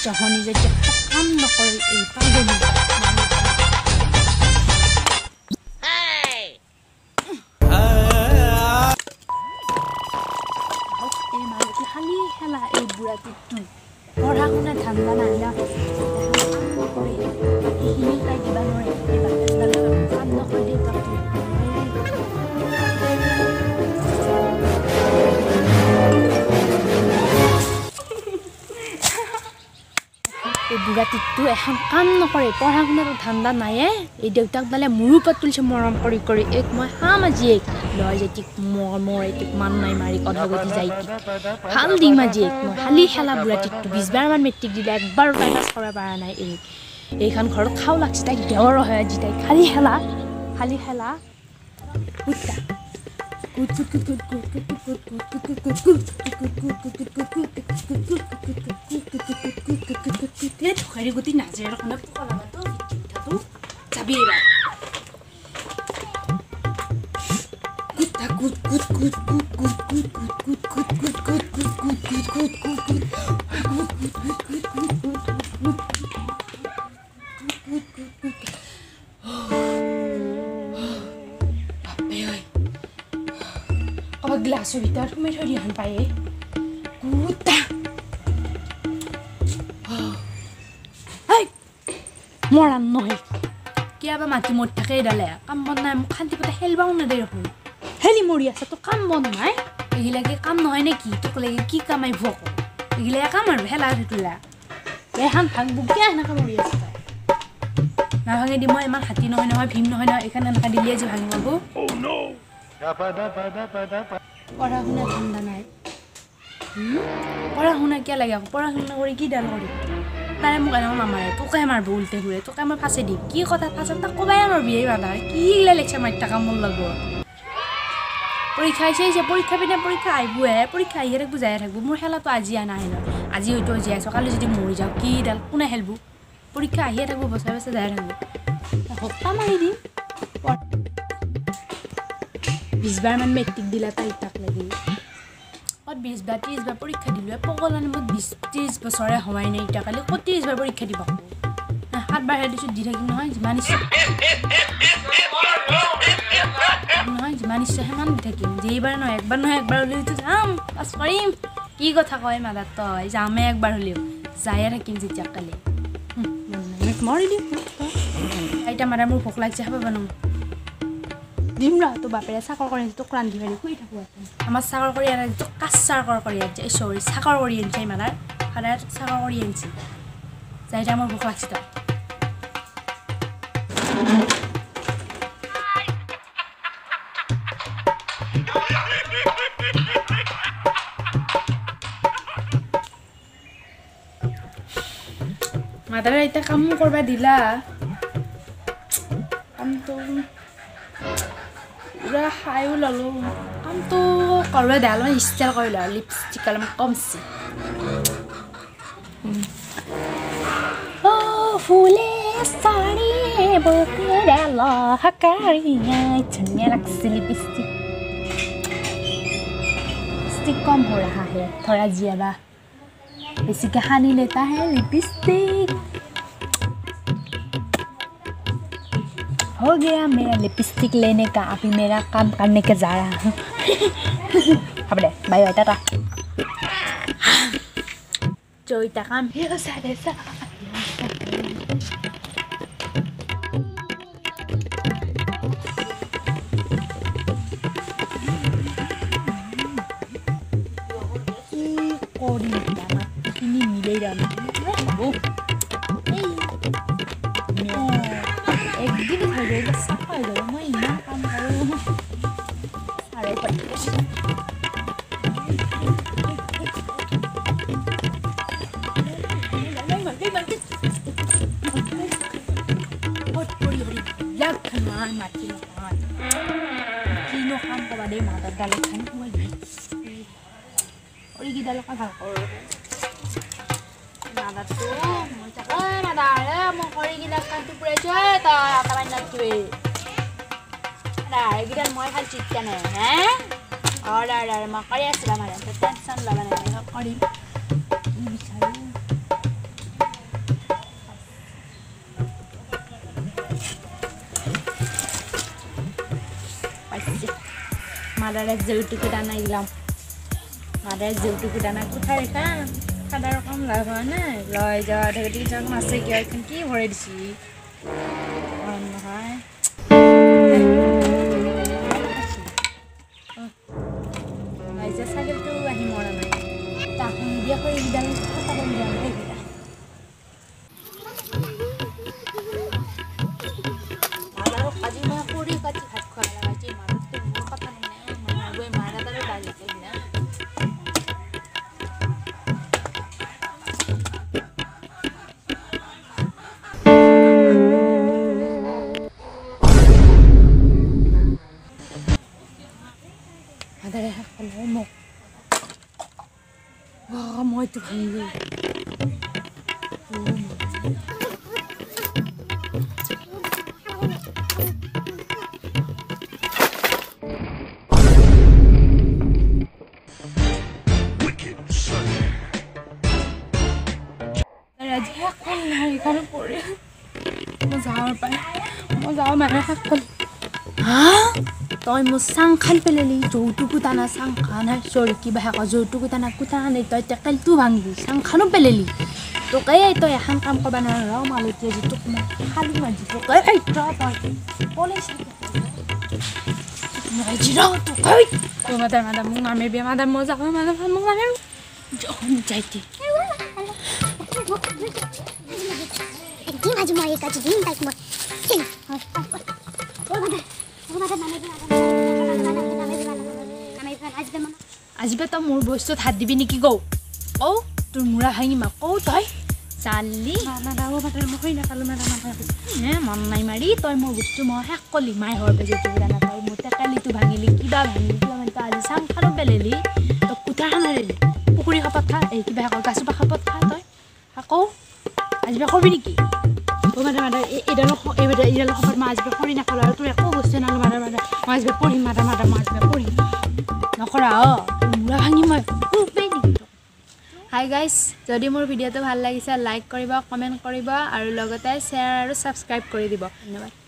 জহনি যেতিয়া কাম নকৰে এই পাগলী এই মালটি খালি খেলা এই বুঢ়াটিটো পঢ়া শুনা ধান্দা নাহিলা নকৰে এইখিনি তাই দিবা নোৱাৰে কাম নকৰে দেউতাকটো এই বুঢ়াটিটো এখন কাম নকৰে পঢ়া শুনাটো ধান্দা নায়ে এই দেউতাক দালে মোৰো ওপৰত তুলিছে মৰম কৰি কৰি এক মই হাম আজিয়েক লয় যেতিক মোৰ এতিক মান নাই মাৰি কথা গতি যায় ভাল দিম আজিয়েক মই খালি খেলা বুঢ়াটিটো 20 বাৰমান মেট্ৰিক দিলে একবাৰ পাছ কৰা পৰা নাই এইখন ঘৰত খাও লাগছে তাইক দেৱৰ হয় আজি তাইক খালি খেলা কুত্তা ঢোকাৰি গতি নাজে ৰখনে পোকা লগাটো ঠিকঠাটো যাবি এবাৰ কুত্তা কুত কুত কুত কুত কুত কুত কুত কুত কুত কুত কুত কুত কুত কুত গ্লাছৰ ভিতৰত সোমাই থৈ দিয়ান পায়ে কুত্তা মৰাণ নহয় কিয়াবা মাতি মৰি থাকে এডালে কাম বন নাই মোক শান্তি পাতে খেলবাও নেদে দেখোন হেলি মৰি আছে তো কাম বন নাই এইগিলাকে কাম নহয় নে কি তোক লাগে কি কাম আহিব আকৌ এইগিলা কাম আৰু হেলা তোলা এখান ভাঙব কিয় এনেকৈ মৰি আছে তাই নাভাঙে দি মই ইমান হাতী নহয় নহয় ভীম নহয় নহয় এইখন এনেকৈ দিলে যে ভাঙি পাব পঢ়া শুনা ধান্দা নাই পঢ়া শুনা কিয় লাগে আকৌ পঢ়া শুনা কৰি কি ডাল কৰি তাৰে মোক এনেকৈ নামাৰে তোকে মাৰিব উল্টে ঘূৰে তোকে মই ফাঁচে দিম কি কথা ফাঁচে তাক ক'বাই মাৰবি এই বাধা কি গিলা লেকচাৰ মাৰি থাকা মোৰ লগত পৰীক্ষা আহিছে পৰীক্ষা পিনে পৰীক্ষা আহিবহে পৰীক্ষা আহিয়ে থাকব যাই থাকব মোৰ খেলাটো আজি নাহে ন আজি হয়তো জীয়াই আছোঁ কালি যদি মৰি যাওঁ কি ডাল কোনে খেলব পৰীক্ষা আহিয়ে থাকব বছৰে বছৰে যাই থাকব হপ্তা মাৰি দিম 20 বাৰমান মেট্ৰিক দিলা তাই তাক লাগি 20 বাৰ 30 বাৰ পৰীক্ষা দিলোঁ পগলানি মোক 20-30 বছৰে হোৱাই নাই এতিয়া কালি 30 বাৰ পৰীক্ষা দিব 7 বাৰ দিছোঁ দি থাকিম নহয় যিমান ইচ্ছা সিমান দি থাকিম যেইবাৰ নহয় একবাৰ হ'লেওতো যাম পাছ কৰিম কি কথা কয় মাদাৰ তই যামে একবাৰ হ'লেও যায়ে থাকিম যেতিয়া কালি মৰি দিম এতিয়া মাদাৰ মোৰ ভোক লাগিছে খাব বানো দিম ৰ তো বাপেৰে চাকৰ কৰি তোক ৰান্ধি বাঢ়ি শুই থাকোঁ আমাৰ চাকৰ কৰি আনে তোক কাচ চাকৰ কৰি আনিছে চৰি চাকৰ কৰি আনিছে মাদাৰ সদায় তোক চাকৰ কৰি আনিছে যাই এতিয়া মোৰ ভোক লাগিছে তই মাদাৰে এতিয়া কাম কৰবা দিলা কামটো পুৰা খায়ো ল'লোঁ কামটো কৰিব দিয়া অলপমান ষ্টাইল কৰি লওঁ লিপষ্টিক অলপমান কমছে ফুলে চাৰি বকেৰে ধুনীয়া লাগছে লিপষ্টিক কম হৈ ৰহা হে থৰা জীয়াবা বেছিকৈ সানি লেতা হে লিপষ্টিক हो गया मेरा लिपस्टिक लेने का अभी मेरा काम करने के जा रहा हूँ अब दे बाय बाय टाटा जो इतना काम है वो सारे सा कोडी दाना ini milih dan bu একদিন হৈ গ'ল চাফা হৈ গ'ল মই ইমান কাম কৰোঁ আৰু কিনো কাম ক'বা দেই মাদাৰ ডালে খান সোমাই অৰিগিডাল ভাল কৰোঁ মাদাৰটো মই তাকে মাদাৰ মই অৰিগিডাল কামটো পুৰাইছোঁ তই আটাবাই নাটোৱে এইকেইডাল মই ভাল চিটকা নাই হে অৰ্ডাৰ মই কৰি আছিলোঁ মানে টেনশ্যন ল'বা নাই কৰিম কি বিচাৰোঁ মাদারে যৌতুক দানা দিলাম মাদারে যৌতুক দানা কোথায় রেখা খাদার রকম লাভ হয় না লয় যাওয়া থেকে যখন আছে কি এখন কি ভরে দিছি নহয় যে ছাগলটো আহি মৰা নাই তাহোন দিয়া কৰি দিদাল কথা কৰি দিদাল সেইকেইটা মাদাৰ কাজি মই কৰি কাটি ভাত খোৱা লাগাইছে মাদাৰটো মোৰ কথা নাই গৈ মাৰা তাৰে দালি খাই না মাদাৰে খালে মোক মইতো ভাঙিলোঁ আজি এখন এইখনো পৰে মই যাওঁ পাই মই যাওঁ মানে শাকখন তই মোৰ চাং খাল পেলালি যৌতুকো টানা চাং খান চৰি কিবা শাক যৌতুকো টানা কুটা নাই তই টেকেলটো ভাঙিলি চাং খানো পেলালি তোকে তই এখন কাম কৰিব নোৱাৰ মালতীয়ে যিটো খালি মাজি তোকে মাদাৰ মাদাৰ মোক নামিবি মাদাৰ মই যাওঁ মাদাৰ মোক নামিম যাইতি আজিবা তই মোৰ বস্তুত হাত দিবি নেকি গৌ কৌ তোৰ মূৰা ভাঙি মা কৌ তই চালি মন নাই মাৰি তই মোৰ বস্তু মই শেষ কলি মাই হৰ বেজীটো জানা তই মোৰ টেকেলিটো ভাঙিলি কিবা ভাঙিলি কিবা মানে তই আজি চাং খানো পেলালি তই কুটা খানাৰিলি পুখুৰী খাপত খা এই কিবা শাক গাছোপা খাপত খা তই আকৌ আজিবা কৰবি নেকি এইডালৰ খবৰ মই আজিবা কৰি নাখালোঁ আৰু তোৰ একো বস্তু নালোঁ মাদাৰ মই আজিবা পঢ়িম মাদাৰ মই আজিবা পঢ়িম নকৰা মূৰা ভাঙি মই হাই গাইজ যদি মোৰ ভিডিঅ'টো ভাল লাগিছে লাইক কৰিব কমেণ্ট কৰিব আৰু লগতে শ্বেয়াৰ আৰু ছাবস্ক্ৰাইব কৰি দিব ধন্যবাদ